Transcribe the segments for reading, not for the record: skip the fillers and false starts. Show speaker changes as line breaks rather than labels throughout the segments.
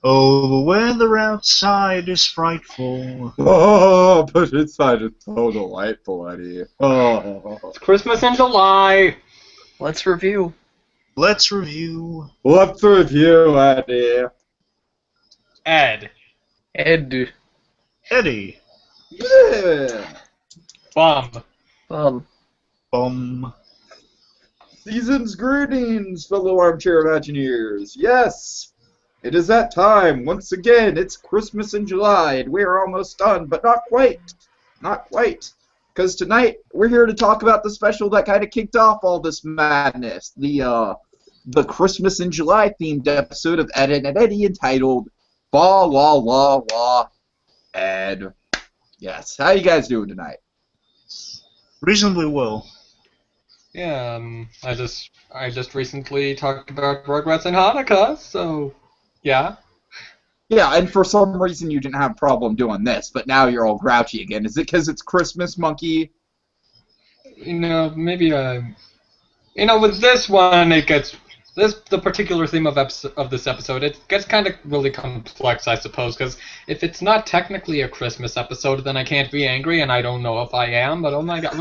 Oh, the weather outside is frightful.
Oh, but inside it's so delightful, Eddie. Oh.
It's Christmas in July.
Let's review.
Let's review.
Let's review, Eddie.
Ed.
Ed.
Eddie.
Yeah.
Bum.
Bum.
Season's greetings, fellow armchair Imagineers. Yes, it is that time. Once again, it's Christmas in July, and we're almost done, but not quite. Not quite. Because tonight, we're here to talk about the special that kind of kicked off all this madness. The Christmas in July themed episode of Ed, and Eddie entitled Ba La La La Ed. Yes, how you guys doing tonight?
Reasonably well.
Yeah, I just recently talked about Rugrats and Hanukkah, so yeah.
Yeah, and for some reason you didn't have a problem doing this, but now you're all grouchy again. Is it because it's Christmas, Monkey?
Maybe with this one the particular theme of this episode, it gets kind of really complex, I suppose, because if it's not technically a Christmas episode, then I can't be angry, and I don't know if I am, but oh my god.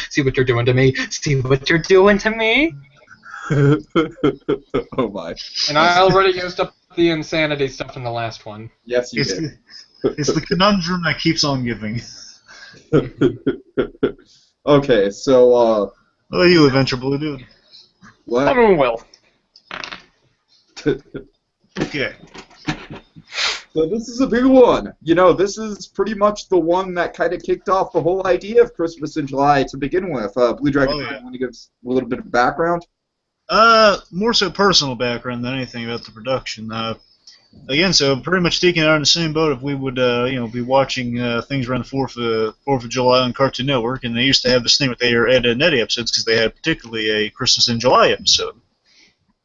See what you're doing to me? See what you're doing to me?
Oh my.
And I already used up the insanity stuff in the last one.
Yes, you did.
It's the conundrum that keeps on giving.
Okay, so,
What are you, Adventure Blue Dude?
what?
I'm doing well.
Okay.
So this is a big one. This is pretty much the one that kind of kicked off the whole idea of Christmas in July to begin with. Blue Dragon,
Oh, yeah.
want to give us a little bit of background?
More so personal background than anything about the production. Again, so pretty much taking out in the same boat if we would, be watching things around the 4th of July on Cartoon Network, and they used to have this thing with their Ed and Eddie episodes because they had particularly a Christmas in July episode.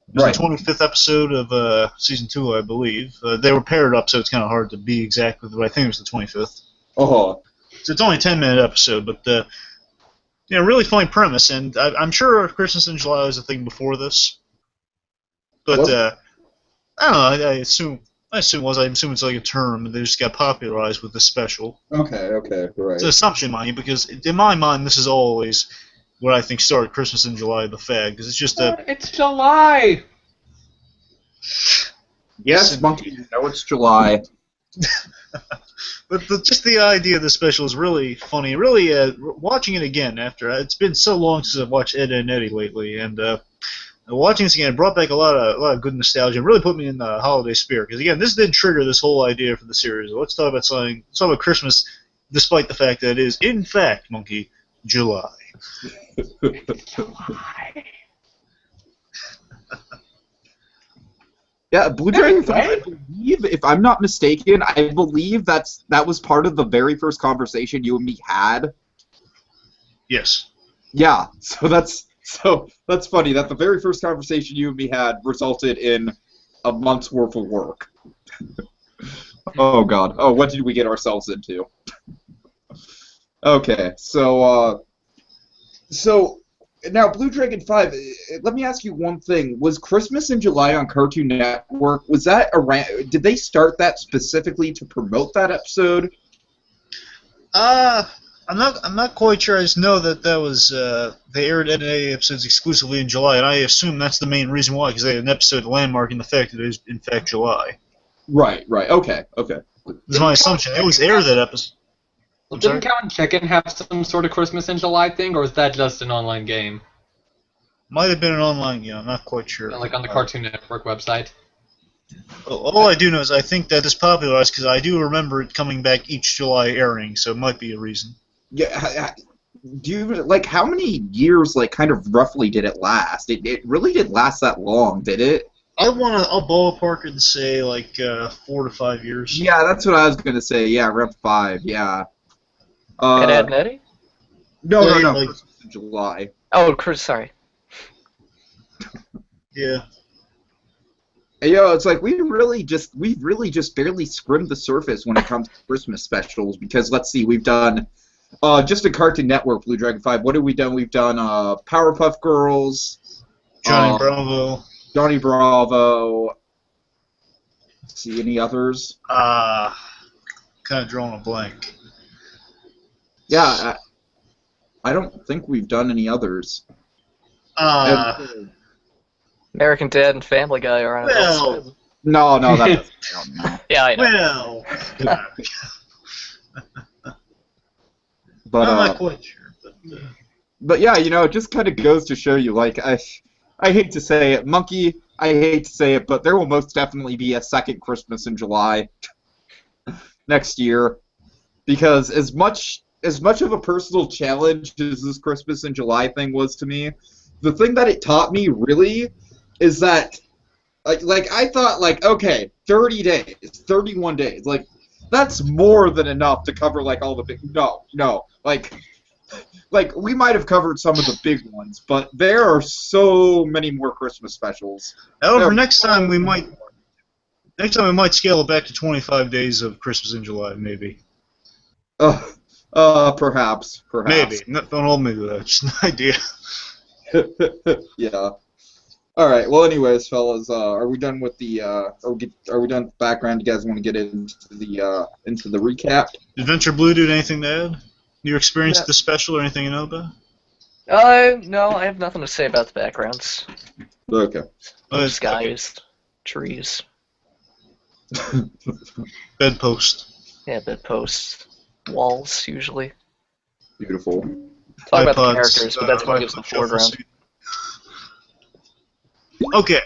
It was
Right.
the 25th episode of season 2, I believe. They were paired up, so it's kind of hard to be exactly, but I think it was the 25th.
Oh,
So it's only a 10-minute episode, but really funny premise, and I'm sure Christmas in July was a thing before this. But
Was
I don't know. I assume it's like a term, and they just got popularized with this special.
okay, right.
It's an assumption, mind you, because in my mind, this is always what I think started Christmas in July, the fad, because it's just a
It's July!
Yes, Monkey, you know it's July.
But just the idea of the special is really funny. Really, watching it again after it's been so long since I've watched Ed and Eddie lately, and watching this again, it brought back a lot of good nostalgia. It really put me in the holiday spirit. Because again, this did trigger this whole idea for the series. Let's talk about something. Let's talk about Christmas, despite the fact that it is, in fact, Monkey, July.
July.
Yeah, Blue Dragon 5, I believe, if I'm not mistaken, I believe that was part of the very first conversation you and me had.
Yes.
Yeah, so that's funny that the very first conversation you and me had resulted in a month's worth of work. Oh god. Oh, what did we get ourselves into? Okay, so now Blue Dragon 5, let me ask you one thing. Was Christmas in July on Cartoon Network, was that around, did they start that specifically to promote that episode?
I'm not quite sure. I just know that was they aired Ed and Eddie episodes exclusively in July, and I assume that's the main reason why, because they had an episode landmarking the fact that it is in fact July.
Right. Okay.
That's my assumption. They always air that episode.
Well, didn't Cow and Chicken have some sort of Christmas in July thing, or was that just an online game?
Might have been an online game. I'm not quite sure.
Like on the Cartoon Network website?
All I do know is I think that it's popularized because I do remember it coming back each July airing, so it might be a reason.
Yeah. Do you how many years kind of roughly did it last? It really didn't last that long, did it?
I'll ballpark it and say 4 to 5 years.
Yeah, that's what I was gonna say. Yeah, around 5. Yeah.
Ed, Ed and Eddie?
No.
Like-
Christmas in July.
Oh, Chris, sorry.
Yeah.
It's like we've really just barely skimmed the surface when it comes to Christmas specials, because let's see, we've done just a Cartoon Network Blue Dragon 5. What have we done? We've done Powerpuff Girls,
Johnny Bravo.
Johnny Bravo, see any others?
Kind of drawing a blank.
Yeah, I don't think we've done any others.
American Dad and Family Guy are on
Well-
Adult Swim.
No, that doesn't count. No.
Yeah, I know.
Well,
But
I'm not quite sure.
But yeah, it just kind of goes to show you, like, I hate to say it, Monkey, I hate to say it, but there will most definitely be a second Christmas in July next year, because as much of a personal challenge as this Christmas in July thing was to me, the thing that it taught me really is that, like I thought, like, okay, 30 days, 31 days, like, that's more than enough to cover, like, all the big, no, like, we might have covered some of the big ones, but there are so many more Christmas specials.
However, next time we might scale it back to 25 days of Christmas in July, maybe.
Perhaps.
Maybe. Don't hold me to that. Just an idea.
Yeah. All right. Well, anyways, fellas, are we done with the? Are we done with background? You guys want to get into the recap?
Adventure Blue Dude, anything to add? Your experience with the special or anything you know about?
No, I have nothing to say about the backgrounds.
Okay.
Skies, trees.
Bedpost.
Yeah, bedposts, walls, usually.
Beautiful.
Talk about the
iPods,
characters, but that's what gives the
iPod shuffle
foreground.
seat. Okay.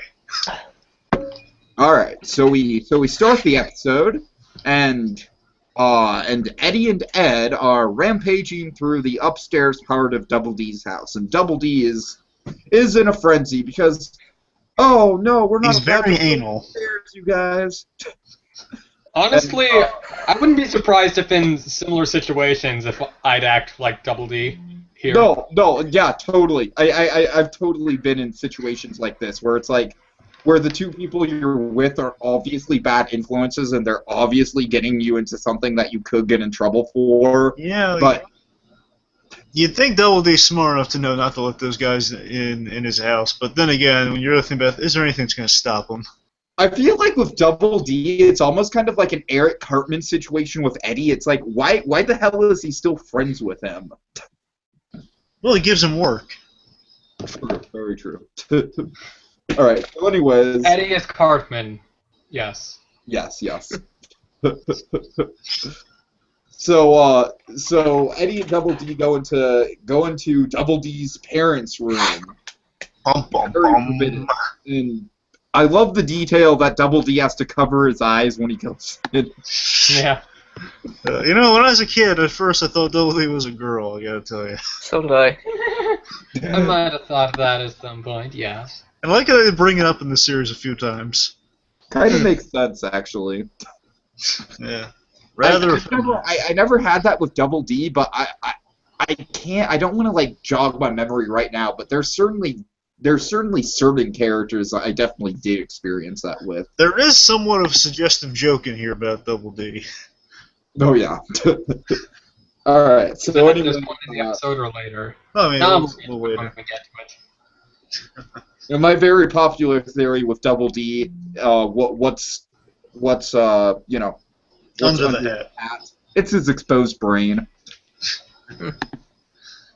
All right. So we start the episode, and Eddie and Ed are rampaging through the upstairs part of Double D's house, and Double D is in a frenzy because, oh no, we're not.
He's very anal.
Upstairs, you guys.
Honestly, I wouldn't be surprised if in similar situations if I'd act like Double D here.
No, yeah, totally. I've totally been in situations like this where it's like, where the two people you're with are obviously bad influences and they're obviously getting you into something that you could get in trouble for.
Yeah,
but
you'd think Double D's smart enough to know not to let those guys in his house, but then again, when you're thinking about, is there anything that's going to stop him?
I feel like with Double D, it's almost kind of like an Eric Cartman situation with Eddie. It's like, why the hell is he still friends with him?
Well, he gives him work.
True, very true. All right. So, anyways.
Eddie is Cartman. Yes.
Yes. So Eddie and Double D go into Double D's parents' room. Very forbidden. And I love the detail that Double D has to cover his eyes when he goes in.
Yeah.
When I was a kid, at first I thought Double D was a girl, I gotta tell you.
So did I.
I might have thought of that at some point, yes.
And I like how they bring it up in the series a few times.
Kind of makes sense, actually.
Yeah. Rather.
I never had that with Double D, but I don't want to like jog my memory right now, but there's certainly certain characters I definitely did experience that with.
There is somewhat of a suggestive joke in here about Double D.
Oh yeah. All right. So
At
anyway,
this point in the episode or later.
I mean,
No,
we'll wait.
when we get to it.
my very popular theory with Double D, what's
Under the hat.
It's his exposed brain.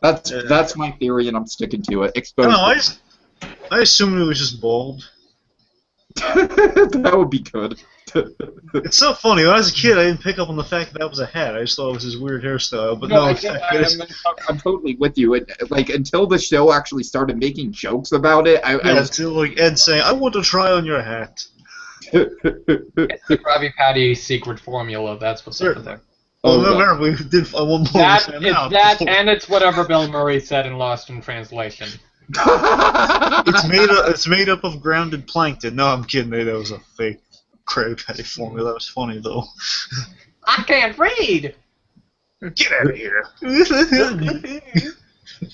That's my theory, and I'm sticking to it. Exposed.
No,
brain.
I assumed it was just bald.
That would be good.
It's so funny. When I was a kid, I didn't pick up on the fact that was a hat. I just thought it was his weird hairstyle. But no,
I'm totally with you. Like until the show actually started making jokes about it, I was
until like Ed saying, "I want to try on your hat."
It's the Krabby Patty secret formula, that's what's up there.
Oh, no, remember, we did one more.
And it's whatever Bill Murray said in Lost in Translation.
It's made up of grounded plankton. No, I'm kidding. That was a fake Krabby Patty formula. That was funny though.
I can't read.
Get out of here.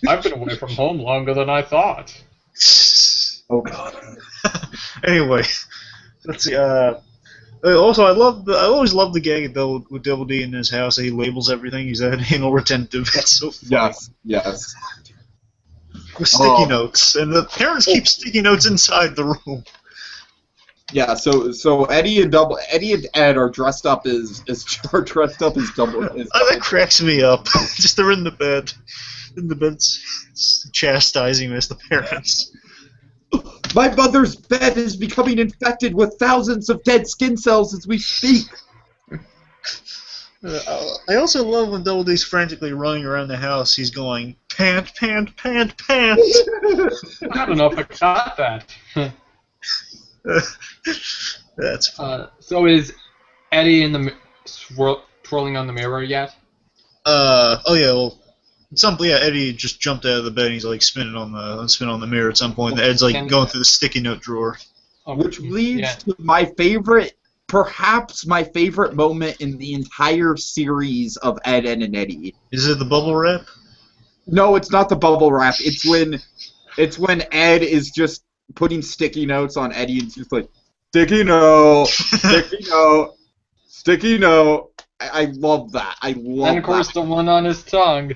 I've been away from home longer than I thought.
Oh god.
Anyway, let's see. Also, I always love the gag with Double D in his house. He labels everything. He's that anal retentive. That's so funny.
Yes.
With sticky notes, and the parents keep sticky notes inside the room.
Yeah, so Eddie and Ed are dressed up as double.
That cracks me up. Just they're in the bed, chastising as the parents.
My mother's bed is becoming infected with thousands of dead skin cells as we speak.
I also love when Double D's frantically running around the house. He's going pant, pant, pant, pant.
I don't know if I caught that.
That's fun.
So is Eddie in the twirling on the mirror yet?
Oh yeah, well, Eddie just jumped out of the bed and he's like spinning on the mirror at some point. Ed's like going through the sticky note drawer.
Which leads to perhaps my favorite moment in the entire series of Ed, Edd and Eddy.
Is it the bubble wrap?
No, it's not the bubble wrap. It's when Ed is just putting sticky notes on Eddie and it's just like, sticky note, sticky note, sticky note. I love that. I love that.
And of course the one on his tongue.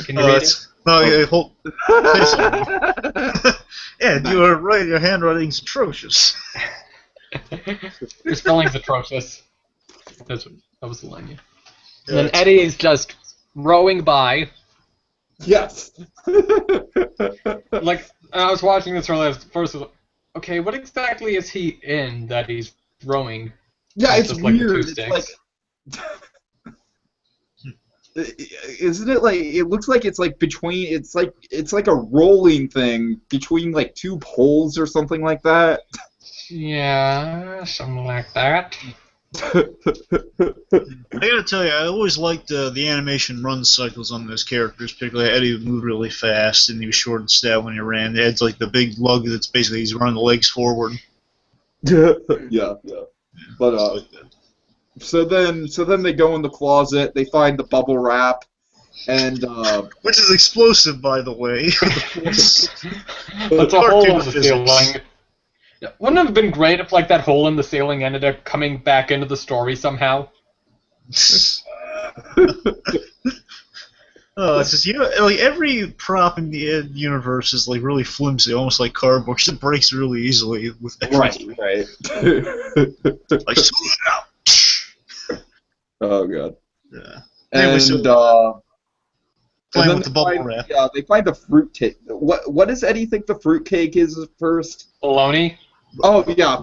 Can you read it?
No, hold. Ed, you are right. Your handwriting's atrocious.
Your spelling's atrocious. That was the line. Yeah. And then Eddie is just rowing by.
Yes.
Like, I was watching this earlier. First, I was like, okay, what exactly is he in that he's rowing?
Yeah, it's
just
weird.
Like
it's like, isn't it like? It looks like it's like between. It's like a rolling thing between like two poles or something like that.
Yeah, something like that.
I gotta tell you, I always liked the animation run cycles on those characters. Particularly, Eddie would move really fast, and he was short and stout when he ran. Ed's like the big lug that's basically he's running the legs forward.
Yeah. But so then they go in the closet. They find the bubble wrap, and
which is explosive, by the way.
That's a hole in the ceiling. Yeah. Wouldn't it have been great if, like, that hole in the ceiling ended up coming back into the story somehow?
It's just, like every prop in the Ed universe is like really flimsy, almost like cardboard. It breaks really easily with everything.
Right.
Like,
oh god.
Yeah.
Anyway,
playing with the bubble wrap.
Yeah, they find the fruit cake. What does Eddie think the fruit cake is at first?
Baloney?
Oh yeah.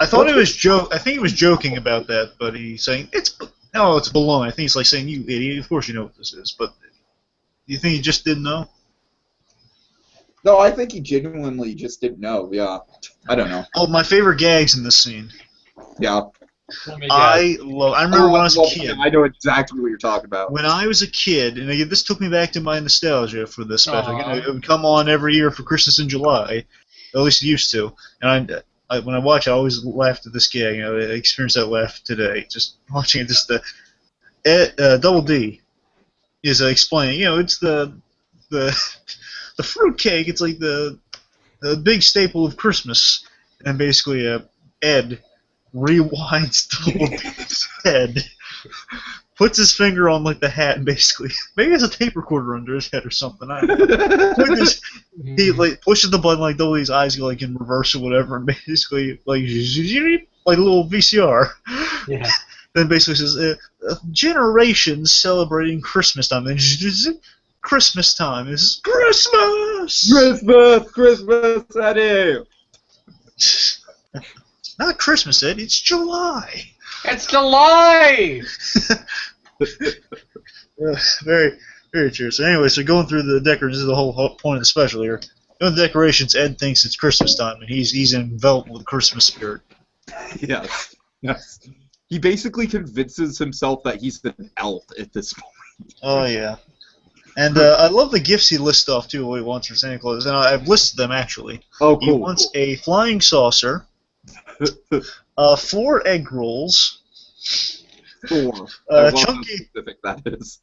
I thought it was I think he was joking about that, but he's saying it's baloney. I think he's like saying, "You idiot! Of course you know what this is." But you think he just didn't know?
No, I think he genuinely just didn't know. Yeah, I don't know.
Oh, my favorite gags in this scene.
Yeah.
I remember when I was a kid.
I know exactly what you're talking about.
When I was a kid, and again, this took me back to my nostalgia for this special. It would come on every year for Christmas in July. At least it used to. And when I watch it, I always laughed at this gag. I experienced that laugh today. Just watching it, just Double D is explaining. It's the fruit cake. It's like the big staple of Christmas. And basically, Ed rewinds Double D's head, puts his finger on like the hat, and basically maybe has a tape recorder under his head or something. I don't know. He like pushes the button, like Double D's eyes go like in reverse or whatever, and basically like a little VCR.
Yeah.
Then basically says generations celebrating Christmas time. Then Christmas time is Christmas.
Christmas, Eddie.
Not Christmas, Ed. It's July.
It's July.
Very, very true. So anyway, so going through the decorations, this is the whole point of the special here. Going the decorations, Ed thinks it's Christmas time, and he's enveloped with the Christmas spirit.
Yes. He basically convinces himself that he's an elf at this point.
Oh yeah. And I love the gifts he lists off too. What he wants for Santa Claus, and I've listed them actually.
Oh, cool.
He wants a flying saucer. 4 egg rolls.
4.
Chunky.
Specific that is.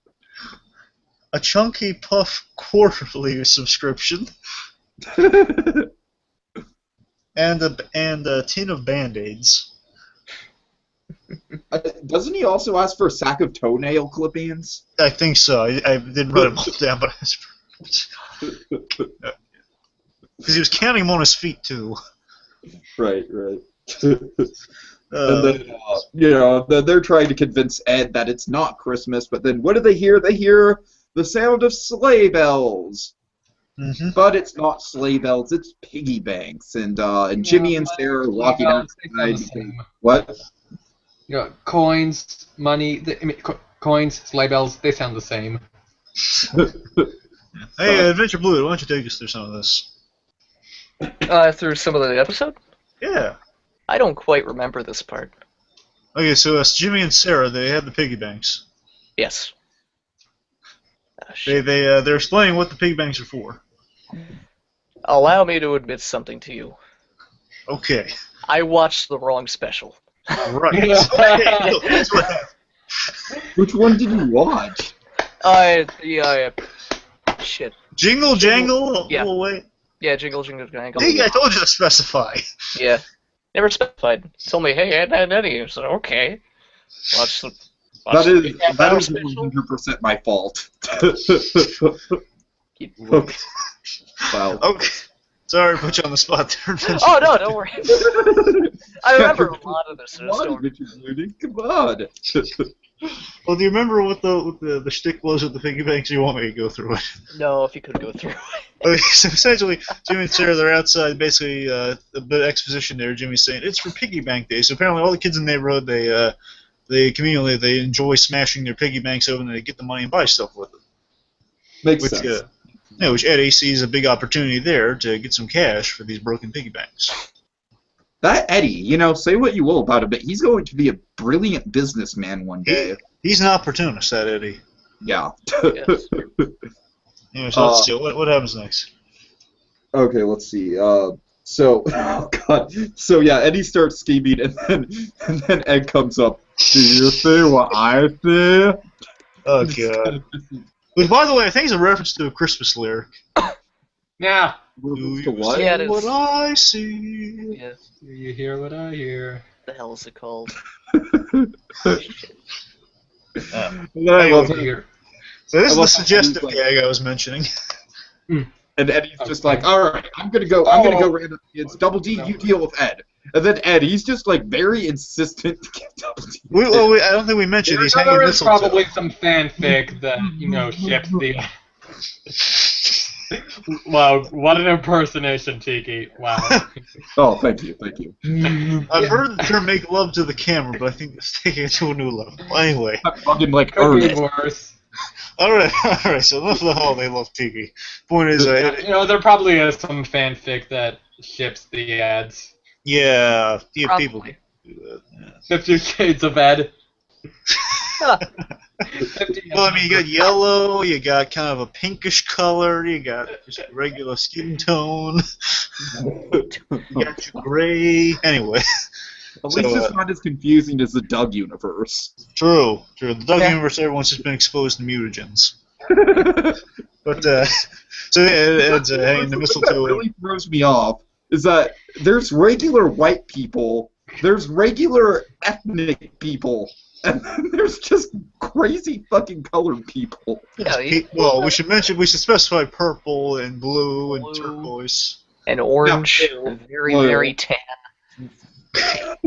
A Chunky Puff quarterly subscription. and a tin of Band-Aids.
Doesn't he also ask for a sack of toenail clippings?
I think so. I didn't write them all down, but because he was counting them on his feet too.
Right.
Uh,
And then, they're trying to convince Ed that it's not Christmas, but then what do they hear? They hear the sound of sleigh bells.
mhm.
But it's not sleigh bells, it's piggy banks. And Jimmy and Sarah are walking outside. What?
Coins, money, coins, sleigh bells, they sound the same.
Hey, Adventure Blue, why don't you take us through some of this?
Through some of the episode?
Yeah.
I don't quite remember this part.
Okay, so Jimmy and Sarah, they have the piggy banks.
Yes. Shit.
They're explaining what the piggy banks are for.
Allow me to admit something to you.
Okay.
I watched the wrong special.
Right. Okay, so here's what happened.
Which one did you watch?
Shit.
Jingle Jangle?
Yeah.
Oh, wait.
Yeah, Jingle Jingle Jangle.
Hey, I told you to specify.
Yeah. Never specified. Told me, hey, Ed, Eddie. So, okay. Watch the...
That is
special.
100% my fault.
Okay.
Wow.
Okay. Sorry to put you on the spot there.
Oh, no, don't worry. I remember a lot of this.
Come on, come on.
Well, do you remember what the shtick was with the piggy banks? You want me to go through it?
No, if you could go through it.
Okay, so essentially, Jimmy and Sarah, they're outside, basically a bit of exposition there. Jimmy's saying, it's for piggy bank day. So apparently all the kids in the neighborhood, they communally, they enjoy smashing their piggy banks open and they get the money and buy stuff with it.
Makes sense.
Which Eddie sees a big opportunity there to get some cash for these broken piggy banks.
That Eddie, say what you will about him, but he's going to be a brilliant businessman one day.
He's an opportunist, that Eddie.
Yeah.
Yes.
Anyway, so let's see. What happens next?
Okay, let's see. Oh god. So yeah, Eddie starts scheming, and then Ed comes up. Do you see what I see?
Oh god. Which, by the way, I think is a reference to a Christmas lyric.
Yeah.
Do you
To what?
see
Yeah, it is.
what I see?
Yeah.
Do you hear what I hear?
The hell is it called?
I love it.
Here.
So this is
I
the
love
suggestive
how he's
gag I was mentioning.
And Eddie's just
Okay.
like, all right, I'm gonna go round up the kids. Double D, you deal with Ed. And then Ed, he's just like very insistent to get Double D.
I don't think we mentioned he's hanging
There is
mistletoe.
probably some fanfic that, ships the... Wow, what an impersonation, Tiki. Wow.
Oh, thank you.
I've heard the term "make love to the camera," but I think it's taking it to a new level. Anyway,
I'm fucking like
Could be
earnest.
worse.
all right. So enough of the holiday love Tiki. Point is,
There probably is some fanfic that ships the ads.
people
Probably.
do that. Yeah.
50 Shades of Ed. 50
Well, I mean, you got yellow, you got kind of a pinkish color, you got just regular skin tone, you got your gray. Anyway,
At least it's not as confusing as the Doug universe.
true. The Doug
Yeah.
universe, everyone's just been exposed to mutagens. But so Ed's hanging the
What
mistletoe.
really throws me off is that there's regular white people, there's regular ethnic people, and then there's just crazy fucking colored people.
Yeah,
Well, we should specify purple and blue and
Blue.
turquoise
and orange,
No.
very,
Blue.
very tan.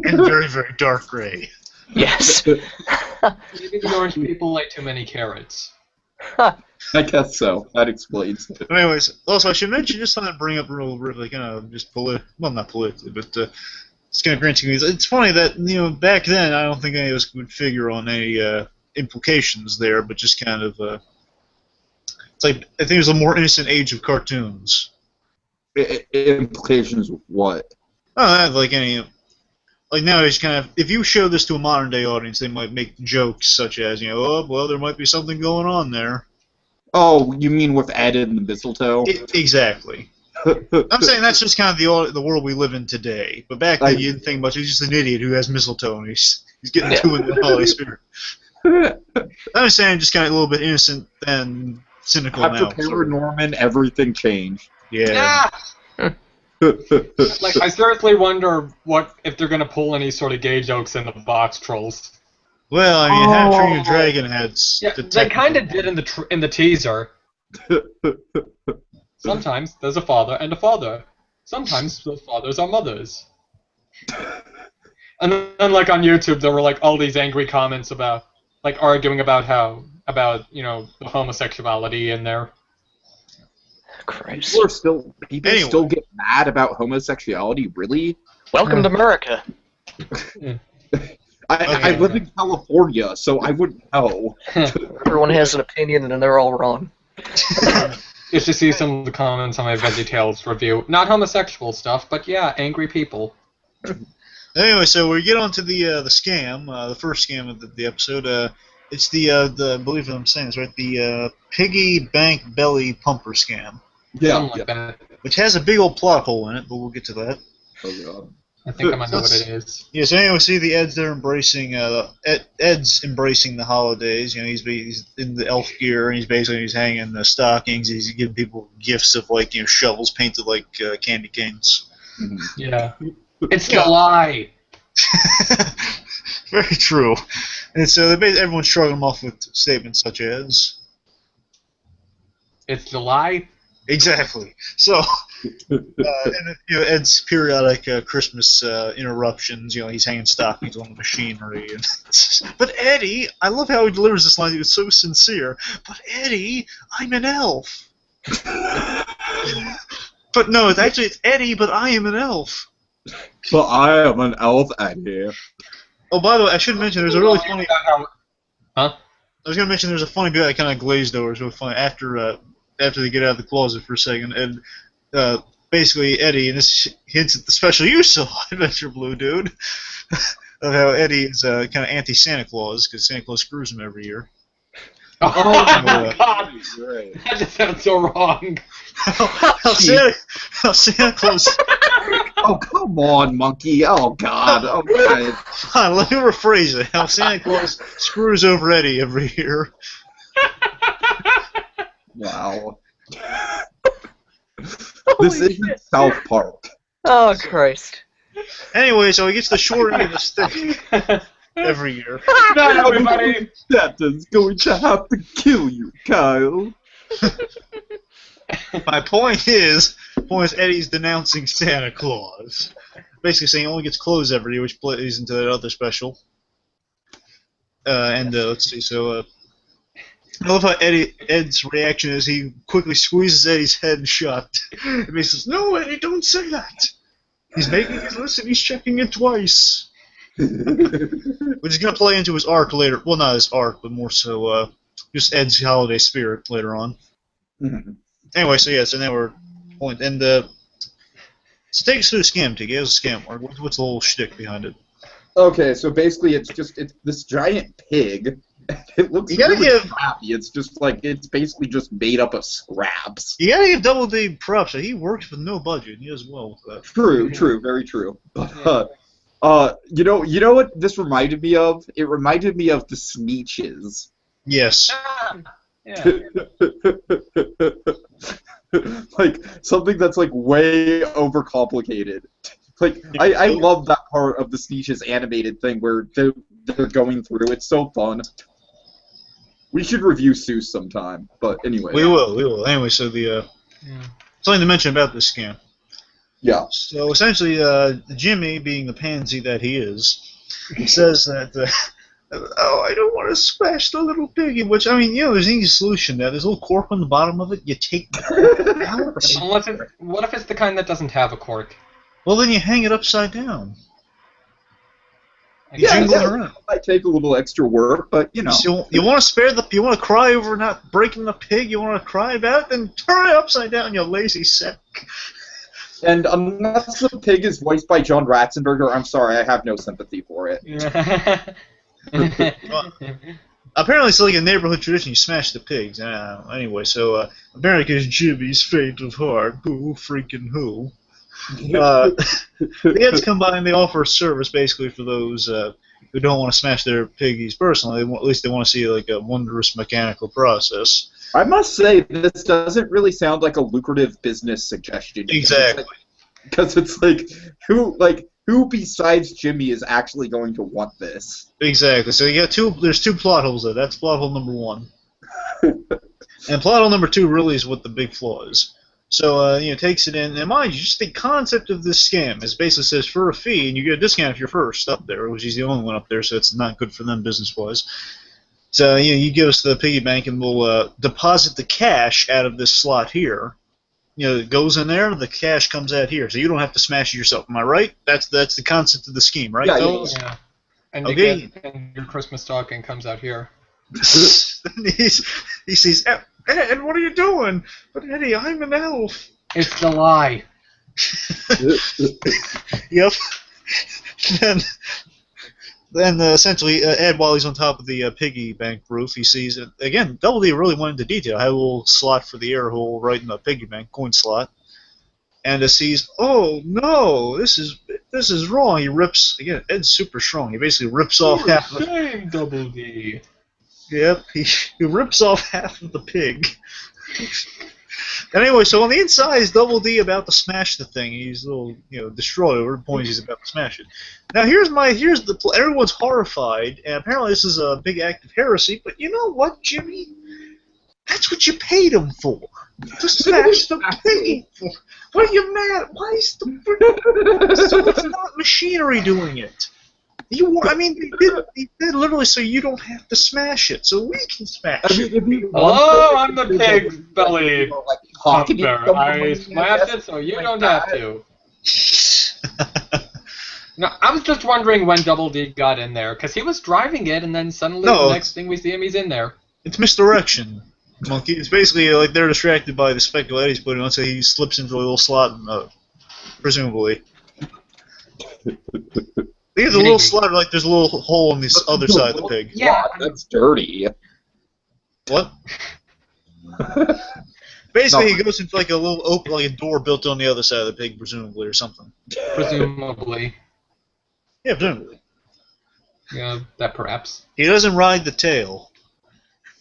and very, very dark gray.
Yes.
Maybe the orange people like too many carrots.
I guess so. That explains it.
But anyways, also I should mention just something to bring up really kind of just not politically, but it's kind of granting me. It's funny that back then I don't think any of us would figure on any implications there, but just kind of it's like I think it was a more innocent age of cartoons.
Implications what?
Oh, like any. Like nowadays, kind of, if you show this to a modern day audience, they might make jokes such as, oh, well, there might be something going on there.
Oh, you mean with Ed and the mistletoe?
Exactly. I'm saying that's just kind of the world we live in today. But back then, you didn't think much. He's just an idiot who has mistletoe, and he's getting too into the holiday spirit. I'm just saying, just kind of a little bit innocent and cynical
After
now.
Paranorman, everything changed.
Yeah.
Like, I seriously wonder if they're gonna pull any sort of gay jokes in the Box Trolls.
Well, I mean, How to Train Your Dragon had.
Yeah, they kind of did in the teaser. Sometimes there's a father and a father. Sometimes those fathers are mothers. And then, like, on YouTube, there were, like, all these angry comments about, like, arguing about the homosexuality in there.
Christ.
People
Anyway.
still get mad about homosexuality, really?
Welcome to America.
I live in California, so I wouldn't know.
Everyone has an opinion, and they're all wrong.
You should see some of the comments on my VeggieTales review. Not homosexual stuff, but yeah, angry people.
Anyway, so we get on to the scam, the first scam of the episode. It's the believe what I'm saying is right, the piggy bank belly pumper scam,
Something like that.
which has a big old plot hole in it, but we'll get to that.
Oh, God.
I think I might know what it is.
Yeah, so anyway, we see the Eds there embracing Ed's embracing the holidays. You know, he's in the elf gear and he's hanging the stockings. He's giving people gifts of like shovels painted like candy canes.
Mhm.
Yeah. It's July!
Very true. And so everyone's shrugging him off with statements such as
It's July?
exactly. So. And Ed's periodic Christmas interruptions. He's hanging stockings on the machinery. But Eddie, I love how he delivers this line. He was so sincere. But Eddie, I'm an elf. But no, it's Eddie, but I am an elf.
But I am an elf, Eddie.
Oh, by the way, I should mention there's a really funny.
Huh?
I was gonna mention there's a funny bit I kind of glazed over. It's really funny after they get out of the closet for a second and. Basically, Eddie, and this hints at the special you saw, Adventure Blue, dude, of how Eddie is kind of anti-Santa Claus, because Santa Claus screws him every year.
Oh,
Oh,
God!
Right.
That just sounds so wrong.
how Santa Claus...
Oh, come on, monkey. Oh, God. Oh, God.
Fine, let me rephrase it. How Santa Claus screws over Eddie every year.
Wow. This isn't South Park.
Oh, Christ.
Anyway, so he gets the short end of the stick every year.
Not everybody!
Santa's going to have to kill you, Kyle.
My point is Eddie's denouncing Santa Claus. Basically saying he only gets clothes every year, which plays into that other special. Let's see, so... I love how Ed's reaction is he quickly squeezes Eddie's head shut. And he says, "No, Eddie, don't say that. He's making it listen, he's checking it twice." Which is going to play into his arc later. Well, not his arc, but more so just Ed's holiday spirit later on.
Mhm.
Anyway, so now we're point. And so take us through the scam, Tiggy. How's the scam work? What's the whole shtick behind it?
Okay, so basically it's this giant pig. It looks
You gotta
really
give-
crappy. It's just it's basically just made up of scraps.
You got to give Double D props. He works with no budget. He does well with that.
True, very true. But you know what this reminded me of? It reminded me of the Sneetches.
Yes.
Yeah.
Like something that's like way overcomplicated. Like I love that part of the Sneetches animated thing where they're going through. It's so fun. We should review Seuss sometime. But anyway.
We will. Anyway, so something to mention about this scam.
Yeah.
So essentially, Jimmy, being the pansy that he is, says that, oh, I don't want to smash the little piggy, which, I mean, there's an easy solution to that. There's a little cork on the bottom of it. You take that out.
What if it's the kind that doesn't have a cork?
Well, then you hang it upside down.
Yeah,
Jingle it
yeah.
around.
It might take a little extra work, but you know.
So you want to you want to cry over not breaking the pig, you want to cry about it, then turn it upside down, you lazy sack.
And unless the pig is voiced by John Ratzenberger, I'm sorry, I have no sympathy for it.
Apparently, it's like a neighborhood tradition. You smash the pigs. Anyway, so apparently, because Jimmy's faint of heart, who freaking who? The Eds come by and they offer a service basically for those who don't want to smash their piggies personally. At least they want to see like a wondrous mechanical process.
I must say, this doesn't really sound like a lucrative business suggestion.
Exactly.
Because it's like, who besides Jimmy is actually going to want this?
Exactly. So you got there's two plot holes there. That's plot hole number one. And plot hole number two really is what the big flaw is. So, takes it in. And mind you, just the concept of this scam is basically says for a fee, and you get a discount if you're first up there, which he's the only one up there, so it's not good for them business-wise. So, you give us the piggy bank, and we'll deposit the cash out of this slot here. It goes in there, the cash comes out here, so you don't have to smash it yourself. Am I right? That's the concept of the scheme, right?
Yeah. And
Okay.
and your Christmas stocking comes out here.
Then he sees, Ed, what are you doing? But Eddie, I'm an elf.
It's the lie.
Yep. Then essentially, Ed, while he's on top of the piggy bank roof, he sees, again, Double D really went into detail. Had a little slot for the air hole right in the piggy bank, coin slot. And sees, oh no, this is wrong. He rips, again, Ed's super strong. He basically rips off half of
Shame, Double D.
Yep, he rips off half of the pig. Anyway, so on the inside is Double D about to smash the thing. He's a little, destroyed over the point he's about to smash it. Now everyone's horrified, and apparently this is a big act of heresy. But you know what, Jimmy? That's what you paid him for. To smash the pig. What are you mad? Why is so it's not machinery doing it. They did literally so you don't have to smash it, so we can smash it.
Oh, I'm the pig belly.
Like, pocketing
Hunter. I
someone,
smashed it so you
like
don't
that.
have to. No, I was just wondering when Double D got in there, because he was driving it, and then suddenly the next thing we see him, he's in there.
It's misdirection, Monkey. It's basically like they're distracted by the speckle Eddie's putting on, so he slips into a little slot, presumably. There's a little slot, like there's a little hole on this other side of the pig.
Yeah.
That's dirty.
What? Basically, he goes into like a little open, like a door built on the other side of the pig, presumably, or something.
Presumably.
Yeah, presumably.
Yeah, that perhaps.
He doesn't ride the tail.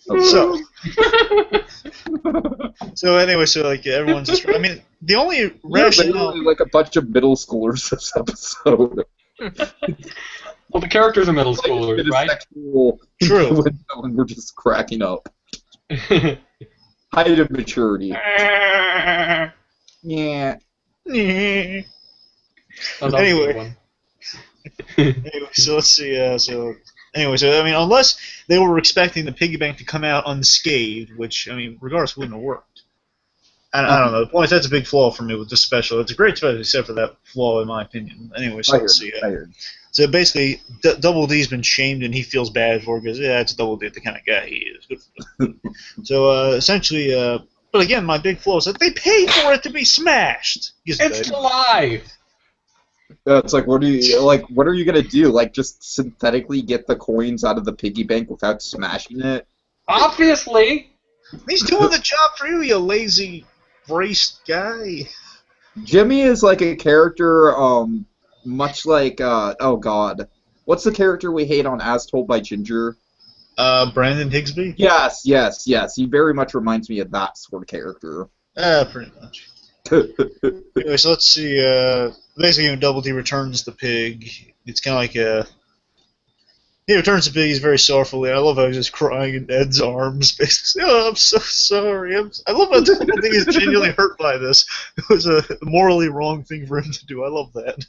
Oh.
So anyway, everyone's just. I mean, the only rationale.
Literally like a bunch of middle schoolers this episode.
Well, the characters are middle schoolers, right?
True.
When we're just cracking up. Height of maturity. Yeah.
Anyway. Anyway, so let's see. Unless they were expecting the piggy bank to come out unscathed, which regardless wouldn't have worked. I don't know. The point is, that's a big flaw for me with this special. It's a great special, except for that flaw, in my opinion. Anyway, so let's see. So basically, Double D's been shamed, and he feels bad for it because it's Double D, the kind of guy he is. Good for him. So essentially, but again, my big flaw is that they paid for it to be smashed.
It's a lie.
It's like, what are you gonna do? Like, just synthetically get the coins out of the piggy bank without smashing it?
Obviously.
He's doing the job for you, you lazy braced guy.
Jimmy is like a character, much like, oh god. What's the character we hate on As Told by Ginger?
Brandon Higsby?
Yes. He very much reminds me of that sort of character.
Pretty much. Anyway, so let's see. Basically, when Double D returns the pig, it's kind of like he returns the pig. He's very sorrowfully. I love how he's just crying in Ed's arms. Basically, oh, I'm so sorry. I love how Double D is genuinely hurt by this. It was a morally wrong thing for him to do. I love that.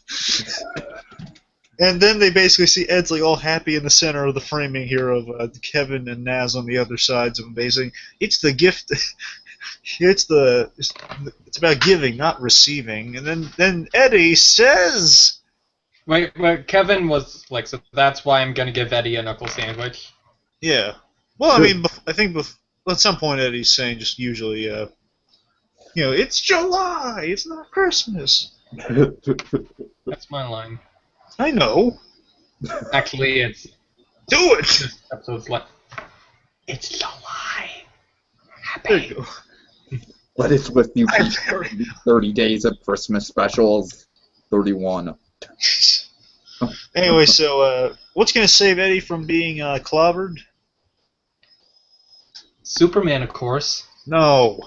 And then they basically see Ed's like all happy in the center of the framing here of Kevin and Naz on the other sides of him. Basically, it's the gift. It's about giving, not receiving. And then Eddie says,
Wait, Kevin was like, so that's why I'm gonna give Eddie a knuckle sandwich.
Yeah. Well, I mean, I think at some point Eddie's saying just usually, it's July, it's not Christmas.
That's my line.
I know.
Actually, it's
Do it.
this episode's like, it's July.
There you go.
What is with you 30 days of Christmas specials? 31.
Anyway, so what's going to save Eddie from being clobbered?
Superman, of course.
No.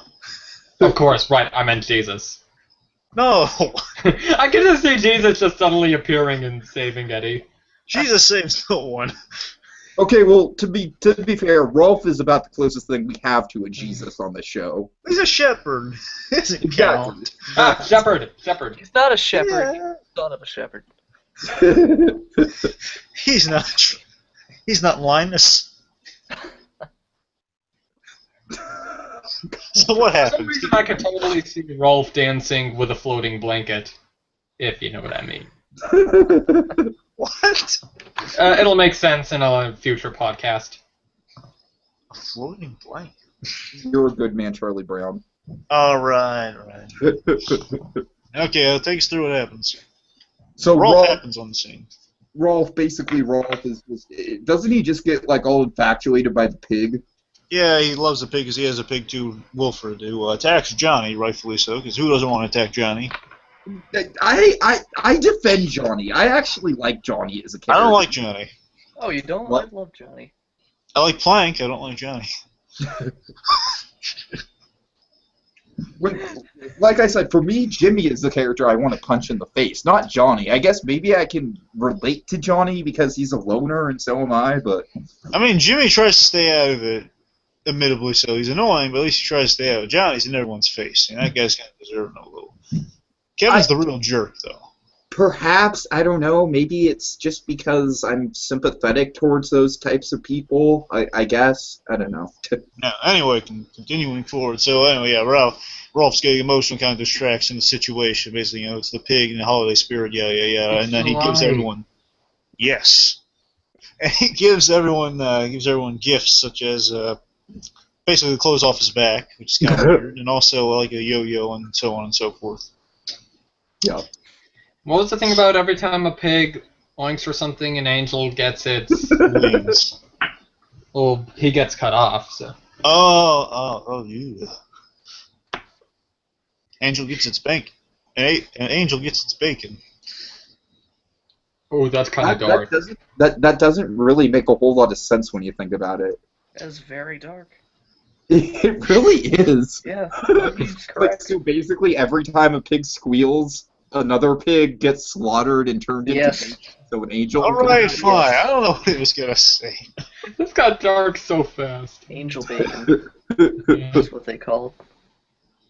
Of course, right, I meant Jesus.
No.
I can just see Jesus just suddenly appearing and saving Eddie.
Jesus saves no one.
Okay, well, to be fair, Rolf is about the closest thing we have to a Jesus on this show.
He's a shepherd. Doesn't count.
Shepherd.
He's not a shepherd. He's
Yeah.
the son of a shepherd.
He's not. He's not Linus. So what
For some
happens?
reason, I could totally see Rolf dancing with a floating blanket, if you know what I mean.
What?
It'll make sense in a future podcast.
A floating blanket.
You're a good man, Charlie Brown.
All right. Okay, take us through what happens.
So
Rolf happens on the scene.
Rolf is doesn't he just get like all infatuated by the pig?
Yeah, he loves the pig because he has a pig too, Wilfred, who attacks Johnny, rightfully so, because who doesn't want to attack Johnny?
I defend Johnny. I actually like Johnny as a character.
I don't like Johnny.
Oh, you don't?
What?
I love Johnny.
I like Plank, I don't like Johnny.
Like I said, for me, Jimmy is the character I want to punch in the face, not Johnny. I guess maybe I can relate to Johnny because he's a loner and so am I, but...
I mean, Jimmy tries to stay out of it, admittedly so. He's annoying, but at least he tries to stay out of it. Johnny's in everyone's face, and that guy's kind of deserving a little. Kevin's the real jerk, though.
Perhaps, I don't know, maybe it's just because I'm sympathetic towards those types of people, I guess. I don't know.
Now, anyway, continuing forward. So, anyway, yeah, Rolf's getting emotional kind of distracts in the situation. Basically, it's the pig and the holiday spirit, yeah. And then he gives everyone... Yes. And he gives everyone gifts such as basically the clothes off his back, which is kind of weird, and also like a yo-yo and so on and so forth.
Yeah.
What was the thing about every time a pig oinks for something, an angel gets its
Wings.
well, he gets cut off, so.
Oh, yeah. Angel gets its bacon. An angel gets its bacon.
Oh, that's kind of dark.
That doesn't really make a whole lot of sense when you think about it.
That's very dark.
It really is.
Yeah, he's
Like,
correct.
so basically, every time a pig squeals, another pig gets slaughtered and turned into
Yes.
bacon. So an angel.
All
can
right,
have-
fine. I don't know what he was gonna say.
This got dark so fast.
Angel bacon. That's what they call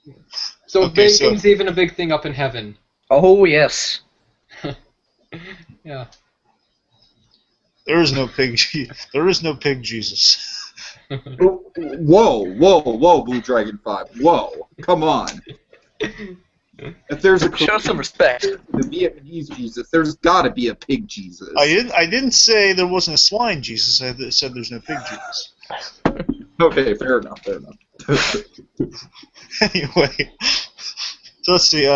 it.
So
Okay, so-
bacon's even a big thing up in heaven.
Oh, yes.
Yeah.
There is no pig. There is no pig Jesus.
Whoa, Blue Dragon 5. Whoa, come on. If there's a
Show some respect.
the Vietnamese Jesus, there's got to be a pig Jesus.
I didn't say there wasn't a swine Jesus. I said there's no pig Jesus.
Okay, fair enough.
Anyway, so let's see.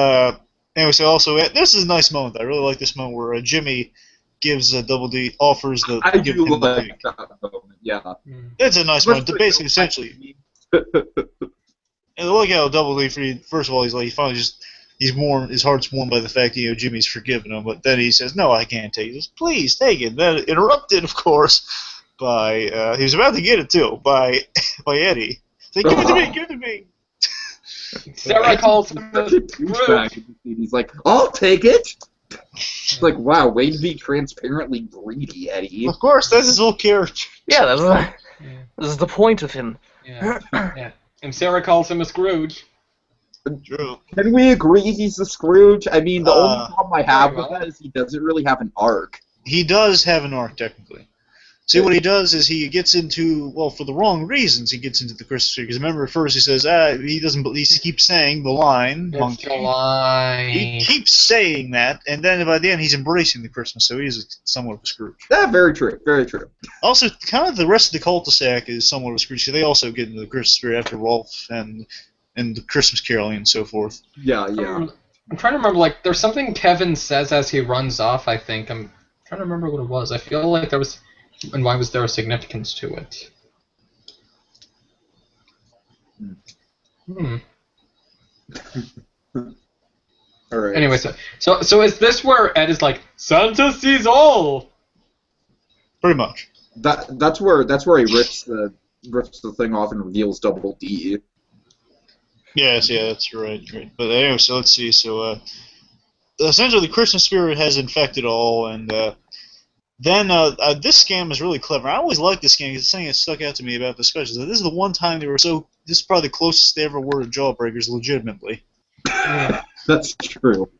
Anyway, so also this is a nice moment. I really like this moment where Jimmy gives Double D offers the.
I
give
do
him the
like
pig.
that moment, yeah.
It's a nice moment. Basically, essentially, and look how Double D. First of all, he's like he finally just his heart's warmed by the fact that Jimmy's forgiven him. But then he says, "No, I can't take it." He says, "Please take it." Then interrupted, of course, by he was about to get it too by Eddie. He's like, give it to me.
Sarah calls him
Such
a
a douchebag. He's like, I'll take it. It's like, wow, way to be transparently greedy, Eddie.
Of course, that's his whole character.
Yeah,
Yeah.
this is the point of him.
Yeah. And Sarah calls him a Scrooge.
True.
Can we agree he's a Scrooge? I mean, the only problem I have
very
with
well.
that is he doesn't really have an arc.
He does have an arc, technically. See, what he does is he gets into, well, for the wrong reasons, he gets into the Christmas tree. Because remember, at first he says, he doesn't, he keeps saying the line.
It's
monkey.
the line.
He keeps saying that, and then by the end he's embracing the Christmas, so he's somewhat of a Scrooge.
Yeah, very true, very true.
Also, kind of the rest of the cul-de-sac is somewhat of a Scrooge. So they also get into the Christmas tree after Rolf and the Christmas caroling and so forth.
Yeah.
I'm trying to remember, like, there's something Kevin says as he runs off, I think. I'm trying to remember what it was. I feel like there was... And why was there a significance to it?
All right.
Anyway, so is this where Ed is like, Santa sees all?
Pretty much.
That's where he rips the thing off and reveals Double D.
Yes, yeah, that's right. But anyway, so let's see. So essentially, the Christmas spirit has infected all, and Then this scam is really clever. I always liked this scam because it's something that stuck out to me about the specials. This is the one time they were so. This is probably the closest they ever were to Jawbreakers, legitimately.
That's true.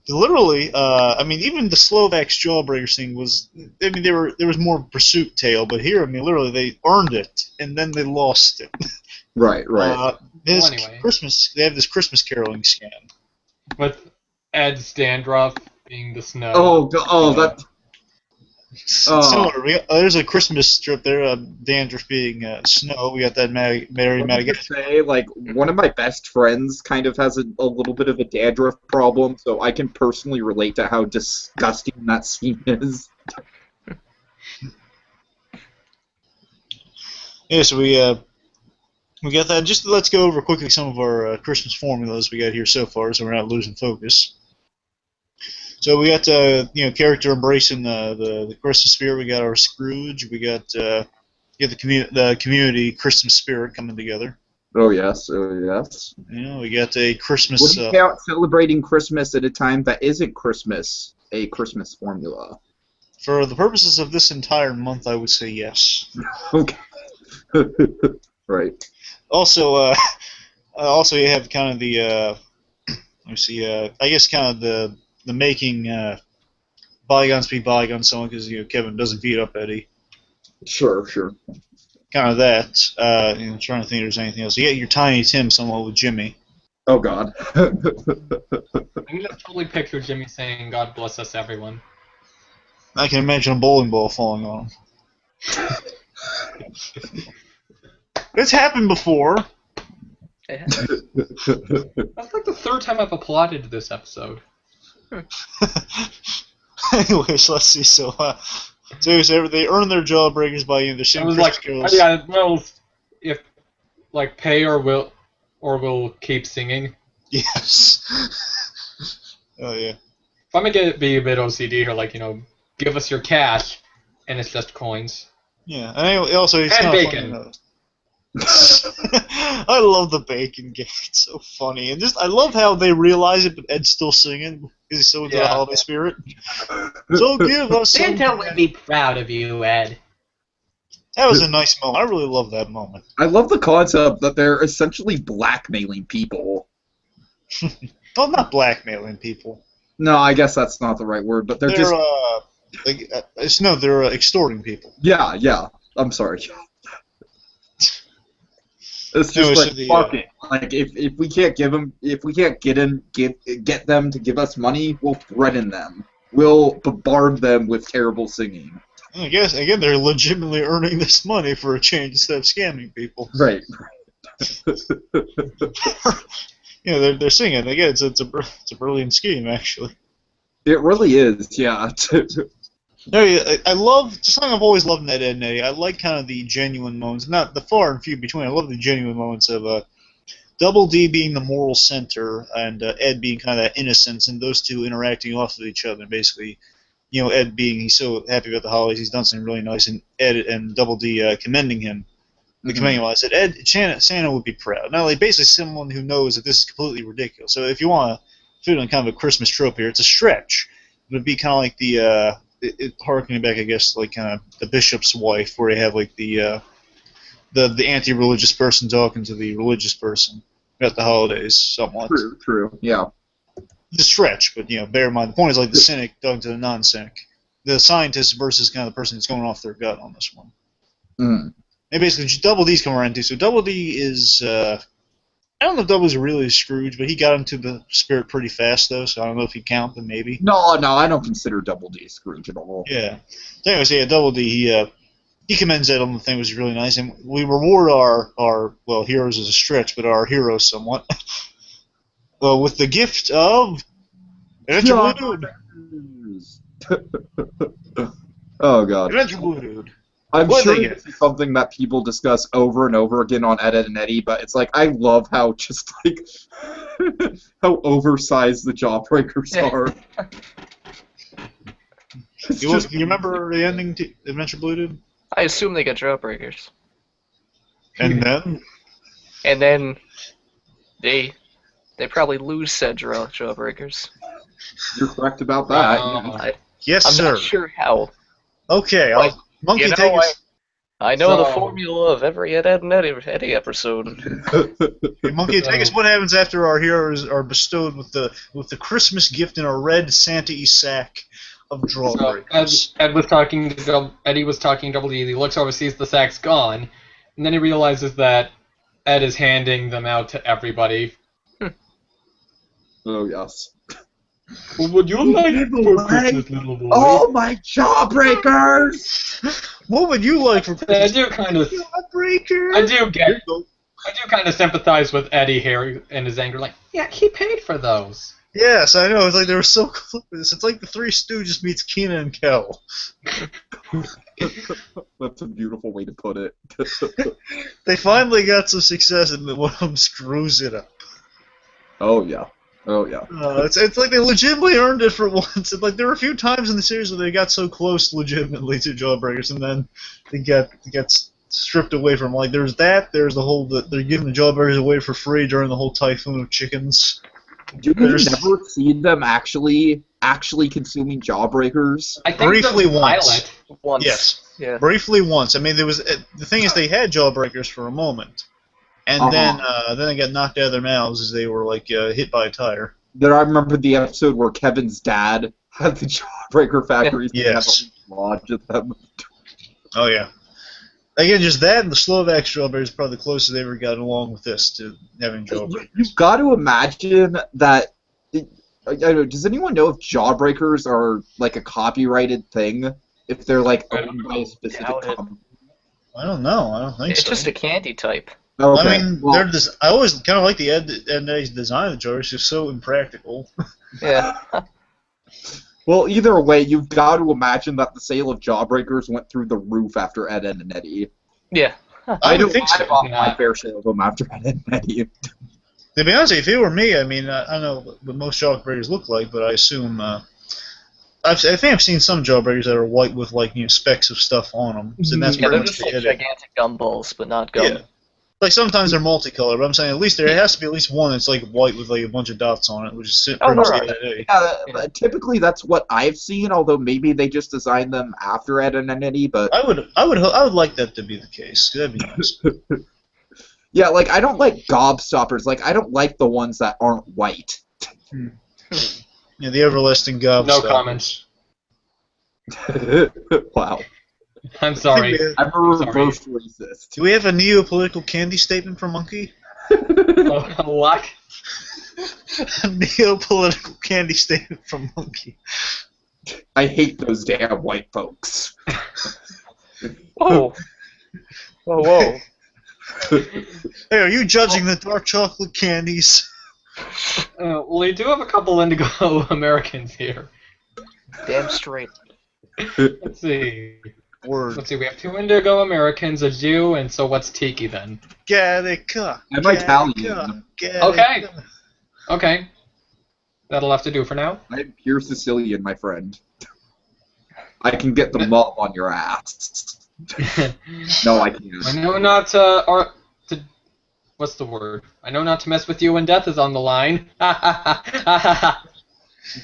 Literally, I mean, even the Slovaks Jawbreakers thing was. I mean, there was more pursuit tale, but here, I mean, literally, they earned it and then they lost it.
Right.
This
anyway.
Christmas, they have this Christmas caroling scam.
With Ed Standroff being the snow.
That.
Similar. There's a Christmas strip there. Dandruff being snow. We got that Mary
Let me
Madigan.
just say, like, one of my best friends kind of has a little bit of a dandruff problem, so I can personally relate to how disgusting that scene is.
Yeah, so we got that. Just let's go over quickly some of our Christmas formulas we got here so far, so we're not losing focus. So we got character embracing the Christmas spirit. We got our Scrooge. We got the community Christmas spirit coming together.
Oh yes.
We got a Christmas.
Would you count celebrating Christmas at a time that isn't Christmas a Christmas formula?
For the purposes of this entire month, I would say yes.
Okay. Right.
Also, you have kind of the let me see. I guess kind of the making bygones be bygones, someone because Kevin doesn't beat up Eddie.
Sure.
Kind of that. I'm trying to think if there's anything else. You get your Tiny Tim somewhat with Jimmy.
Oh God.
I can just totally picture Jimmy saying, "God bless us, everyone."
I can imagine a bowling ball falling on him. It's happened before.
That's like the third time I've applauded this episode.
Anyways, let's see. So they earn their Jawbreakers by the same Christmas carols.
Yeah, well, if like pay or will keep singing.
Yes. Oh yeah.
If I'm gonna be a bit OCD here, like give us your cash, and it's just coins.
Yeah, and also it's
And
kind
bacon.
of funny. I love the bacon game. It's so funny, and I love how they realize it, but Ed's still singing because he's so into the holiday spirit. So give us some.
Santa would be proud of you, Ed.
That was a nice moment. I really love that moment.
I love the concept that they're essentially blackmailing people.
Well, not blackmailing people.
No, I guess that's not the right word, but they're just.
They're extorting people.
Yeah. I'm sorry. It's just fuck it. Like if we can't get them to give us money, we'll threaten them. We'll bombard them with terrible singing.
I guess again they're legitimately earning this money for a change instead of scamming people.
Right.
They're singing again. It's a brilliant scheme actually.
It really is. Yeah.
No, I love just something I've always loved in Ed, and Eddie. I like kind of the genuine moments, not the far and few between. I love the genuine moments of Double D being the moral center and Ed being kind of that innocence, and those two interacting off of each other. Basically, Ed he's so happy about the holidays, he's done something really nice, and Ed and Double D commending him. Commending him, I said, Ed, Santa would be proud. Now, like basically someone who knows that this is completely ridiculous. So if you want to fit on kind of a Christmas trope here, it's a stretch. It would be kind of like the harkening back, I guess, like kind of the bishop's wife, where they have like the anti-religious person talking to the religious person about the holidays, somewhat.
True. Yeah.
It's a stretch, but bear in mind the point is like the cynic talking to the non-cynic, the scientist versus kind of the person that's going off their gut on this one.
Mm.
And basically, Double D's come around too. So Double D is I don't know if Double's really a Scrooge, but he got into the spirit pretty fast, though, so I don't know if he count them, maybe.
No, I don't consider Double D Scrooge at all.
Yeah. So anyways, Double D, he commends Ed on the thing, which is really nice, and we reward our heroes is a stretch, but our heroes somewhat, with the gift of Adventure Blue Dude.
Oh, God.
Adventure Blue Dude.
I'm sure this is something that people discuss over and over again on Ed, and Eddie, but it's like, I love how just, like, how oversized the Jawbreakers are.
You remember the ending to Adventure Blue Dude?
I assume they get Jawbreakers.
And then?
And then they probably lose said Jawbreakers.
You're correct about that.
Yes,
I'm
sir.
not sure how.
Okay,
Like,
Monkey,
you know,
take us.
I know the
So-
formula of every Ed and Eddie episode.
Hey, Monkey, take us.
So-
What happens after our heroes are bestowed with the Christmas gift in a red Santa sack of
So
drawbreakers?
Eddie was talking to W. He looks over, sees the sack's gone, and then he realizes that Ed is handing them out to everybody.
Oh, yes.
What would you like for Christmas, little boy?
Oh, my jawbreakers!
What would you like for
I
Christmas?
do kind of,
Jawbreaker.
I do kind of sympathize with Eddie here in his anger. Like, yeah, he paid for those.
Yes, I know. It's like they were so close. It's like the Three Stooges meets Kenan and Kel.
That's a beautiful way to put it.
They finally got some success, and one of them screws it up.
Oh, yeah. Oh, yeah.
It's like they legitimately earned it for once. Like there were a few times in the series where they got so close, legitimately, to Jawbreakers, and then they got stripped away from. Like there's that. There's the whole that they're giving the Jawbreakers away for free during the whole typhoon of chickens.
Do we
There's-
never see them actually consuming jawbreakers?
I think
Briefly
the
once.
pilot.
Once.
Yes,
Yeah.
briefly once. I mean, there was the thing is they had Jawbreakers for a moment, and then they got knocked out of their mouths as they were like hit by a tire.
Then I remember the episode where Kevin's dad had the jawbreaker factories. and he had
Yes.
to lodge at them.
Oh yeah. Again, just that and the Slovak strawberry is probably the closest they ever got along with this to having Jawbreakers.
You've got to imagine that. I don't know, does anyone know if jawbreakers are like a copyrighted thing? If they're like
I don't
owned by a specific
Doubt it.
company?
I don't know. I don't think
It's
so.
just a candy type.
Okay.
I mean,
well,
I always kind of like the Ed and Eddie's design of the jar. It's just so impractical.
Yeah.
well, either way, you've got to imagine that the sale of jawbreakers went through the roof after Ed, Ed and Eddie.
Yeah.
I
know
would think so.
I bought my
Yeah.
fair share of them after Ed, Ed and Eddie.
To be honest, if it were me, I mean, I don't know what most jawbreakers look like, but I assume I think I've seen some jawbreakers that are white with like specks of stuff on them, and that's
Yeah,
pretty
they're
much
just
the
like
Eddie.
gigantic gumballs, but not gum.
Yeah. Like sometimes they're multicolored, but I'm saying at least there has to be at least one that's like white with like a bunch of dots on it, which is pretty
Oh,
much
there
the
are.
Eddie.
But typically that's what I've seen, although maybe they just designed them after Ed and Eddie. But
I would like that to be the case. 'Cause that'd be nice.
yeah, like I don't like gobstoppers. Like I don't like the ones that aren't white.
Yeah, the everlasting gobstoppers.
No comments.
Wow,
I'm sorry.
I'm a
I'm sorry.
reverse racist.
Do we have a neo-political candy statement from Monkey?
What?
A neo-political candy statement from Monkey.
I hate those damn white folks.
Whoa. Whoa, whoa.
Hey, are you judging the dark chocolate candies?
Well, we do have a couple Indigo Americans here.
Damn straight.
Let's see.
Word.
Let's see. We have 2 Indigo Americans, a Jew, and so what's Tiki then?
Gattaca.
I'm Italian.
Okay. Okay. That'll have to do for now.
I'm pure Sicilian, my friend. I can get the mum on your ass. No, I
I
can't.
know not to. What's the word? I know not to mess with you when death is on the line.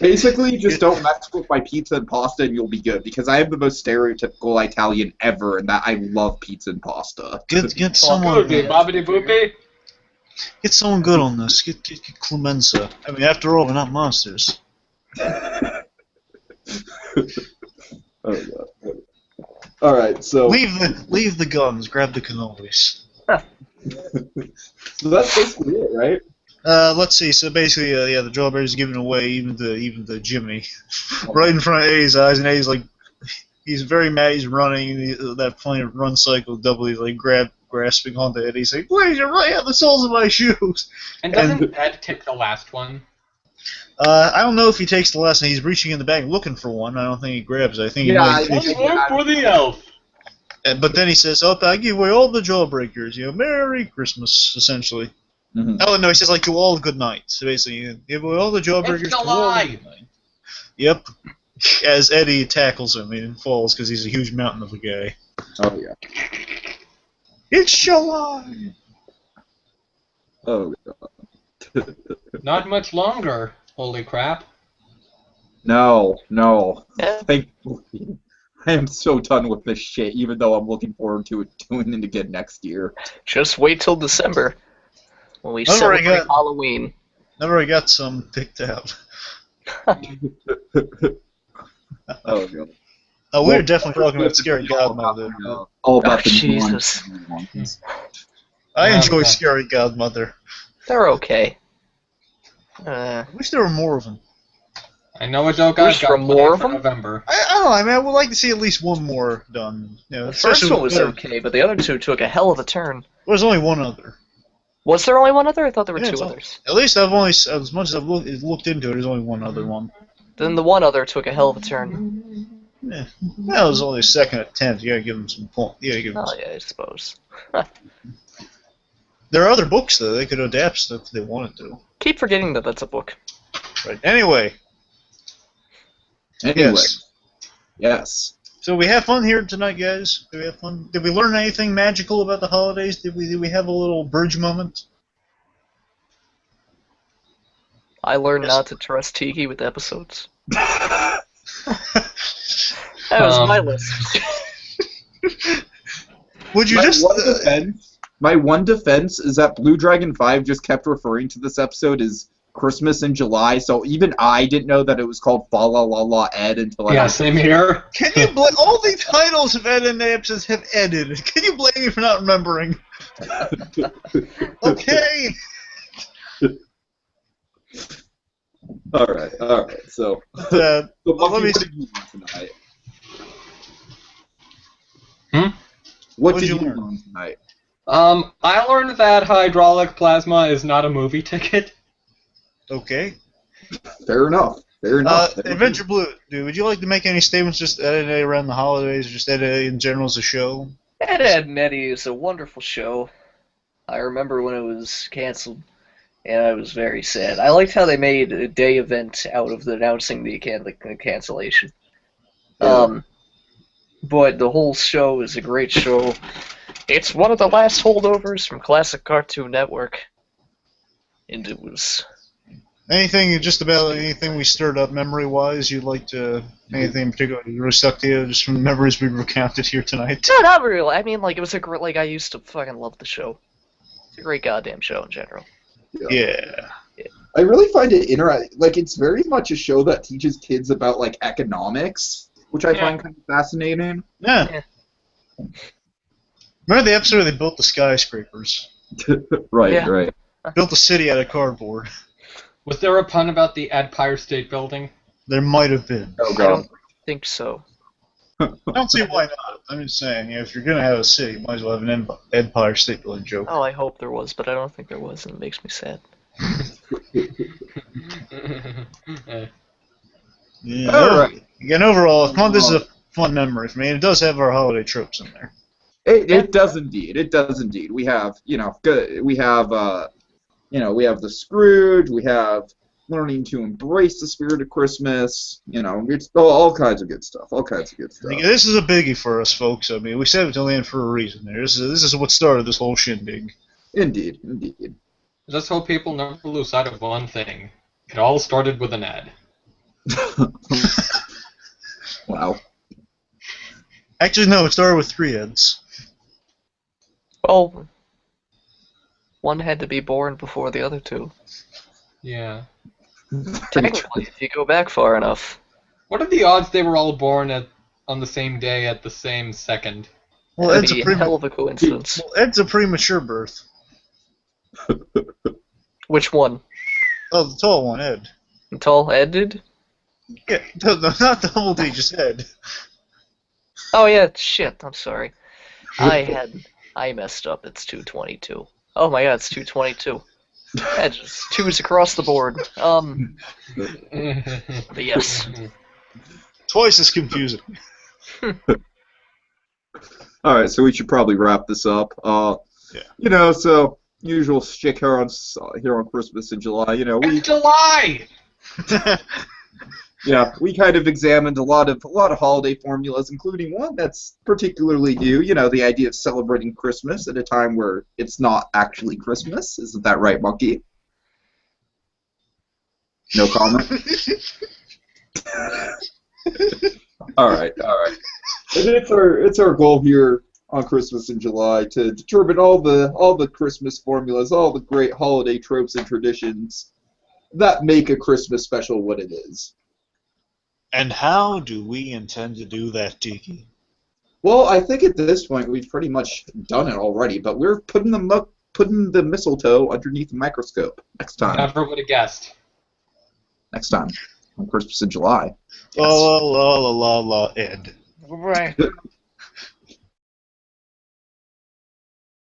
Basically, just don't mess with my pizza and pasta and you'll be good, because I am the most stereotypical Italian ever, and that I love pizza and pasta.
Get someone.
Boopy, bobbity boopy.
Get someone good on this. Get Clemenza. I mean, after all, we're not monsters.
Oh, yeah. All right, so
Leave the guns. Grab the cannolis.
so that's basically it, right?
Let's see. So basically, yeah, the Jawbreaker's giving away even to Jimmy, right in front of Eddie's eyes, and Eddie's like, he's very mad. He's running that funny run cycle, doubly like grasping onto Eddie. He's like, "Please, you're right on the soles of my shoes."
And doesn't Ed take the last one?
I don't know if he takes the last one. He's reaching in the bag looking for one. I don't think he grabs it. I think he
Yeah,
might.
I-
One more for the elf.
But then he says, "Oh, I give away all the Jawbreakers. Merry Christmas," essentially.
Mhm.
Oh no, he says like to all good night. So basically, give away all the Jawbreakers
It's
to
a
all
lie.
good night. Yep. As Eddie tackles him and falls because he's a huge mountain of a guy.
Oh, yeah.
It's July.
Oh, God.
Not much longer. Holy crap.
No, no.
Yeah.
Thankfully, I am so done with this shit, even though I'm looking forward to it doing it again next year.
Just wait till December when we
I've already
celebrate
got-
Halloween.
I've already got some picked out.
Oh, God.
Oh, we were definitely talking about Scary Godmother.
All about the
Jesus.
ones.
I enjoy
Yeah.
Scary Godmother.
They're okay.
I wish there were more of them.
I know a joke
Wish
I've
for
got
more
planned
of
for
them?
November.
I don't know. I mean, I would like to see at least one more done. You know,
The first
especially
one was
with-
okay, but the other two took a hell of a turn.
There's only one other.
Was there only one other? I thought there were
Yeah,
two
it's all-
others.
At least I've only, as much as I've looked into it, there's only one other one.
Then the one other took a hell of a turn.
Yeah, that was only a second attempt. You gotta give them some point. You gotta give them
Oh yeah, I suppose.
There are other books though. They could adapt stuff if they wanted to.
Keep forgetting that that's a book.
Right. Anyway,
Anyway,
yes.
yes.
So we have fun here tonight, guys. Did we have fun? Did we learn anything magical about the holidays? Did we have a little bridge moment?
I learned
Yes.
not to trust Tiki with episodes. That was my list.
Would you
My
just?
my one defense is that Blue Dragon 5 just kept referring to this episode as Christmas in July, so even I didn't know that it was called Fa La La La Ed until
Yeah,
I
same here.
Can you blame all the titles of Ed and Ed episodes have edited? Can you blame me for not remembering? Okay.
Alright, so
Uh,
so
Well, let
Monkey,
me
what did you learn tonight?
Hmm?
What
What'd
did
you
you
learn?
learn tonight?
I learned that hydraulic plasma is not a movie ticket.
okay.
Fair enough. Fair enough.
Adventure Blue, dude, would you like to make any statements just Ed and Ed around the holidays, or just Ed and Ed in general as a show?
Ed, Ed and Eddie is a wonderful show. I remember when it was canceled, and I was very sad. I liked how they made a day event out of announcing the cancellation.
Yeah.
But
The whole show is a great show. It's one of the last holdovers from classic Cartoon Network. And it was...
anything, just about anything we stirred up memory-wise, you'd like to, anything in particular that really stuck to you, just from the memories we recounted here tonight?
No, not really. I mean, like, it was a great... Like, I used to fucking love the show. It's a great goddamn show in general.
Yeah.
I really find it interesting. Like, it's very much a show that teaches kids about, like, economics, which I
Yeah.
find kind of fascinating.
Yeah. Remember the episode where they built the skyscrapers?
Right,
Yeah.
right.
Built a city out of cardboard.
Was there a pun about the Empire State Building?
There might have been.
Oh,
I
God.
don't think so.
I don't see why not. I'm just saying, you know, if you're going to have a city, you might as well have an Empire State Building joke.
Oh, I hope there was, but I don't think there was, and it makes me sad.
Yeah.
Alright.
Again, overall, this is a fun memory for me. And it does have our holiday tropes in there.
It does indeed. It does indeed. We have, we have the Scrooge. We have learning to embrace the spirit of Christmas. It's all kinds of good stuff. All kinds of good stuff.
Again, this is a biggie for us, folks. I mean, we said it till the end for a reason. There, this is what started this whole shindig.
Indeed, indeed.
Just hope people never lose sight of one thing. It all started with an ad.
Wow.
Actually, no, it started with 3 Eds.
Well, one had to be born before the other two.
Yeah.
Technically, if you go back far enough.
What are the odds they were all born on the same day at the same second?
Well,
That'd
Ed's
be
a
a hell of a coincidence.
premature birth.
Which one?
Oh, the tall one, Ed.
Tall Ed did?
Yeah, no, not the whole D, just Ed.
Oh yeah, shit, I'm sorry. I messed up, it's 222. Oh my god, it's 222. That's just 2s across the board. But yes.
Twice as confusing.
All right, so we should probably wrap this up.
Yeah.
So usual shtick here on Christmas in July. We
It's July!
we kind of examined a lot of holiday formulas, including one that's particularly new. The idea of celebrating Christmas at a time where it's not actually Christmas. Isn't that right, Monkey? No comment. All right. And it's our goal here on Christmas in July to determine all the Christmas formulas, all the great holiday tropes and traditions that make a Christmas special what it is.
And how do we intend to do that, Tiki?
Well, I think at this point we've pretty much done it already, but we're putting the mistletoe underneath the microscope next time.
Never would have guessed.
Next time on Christmas in July.
La la la la la la, Ed.
Right.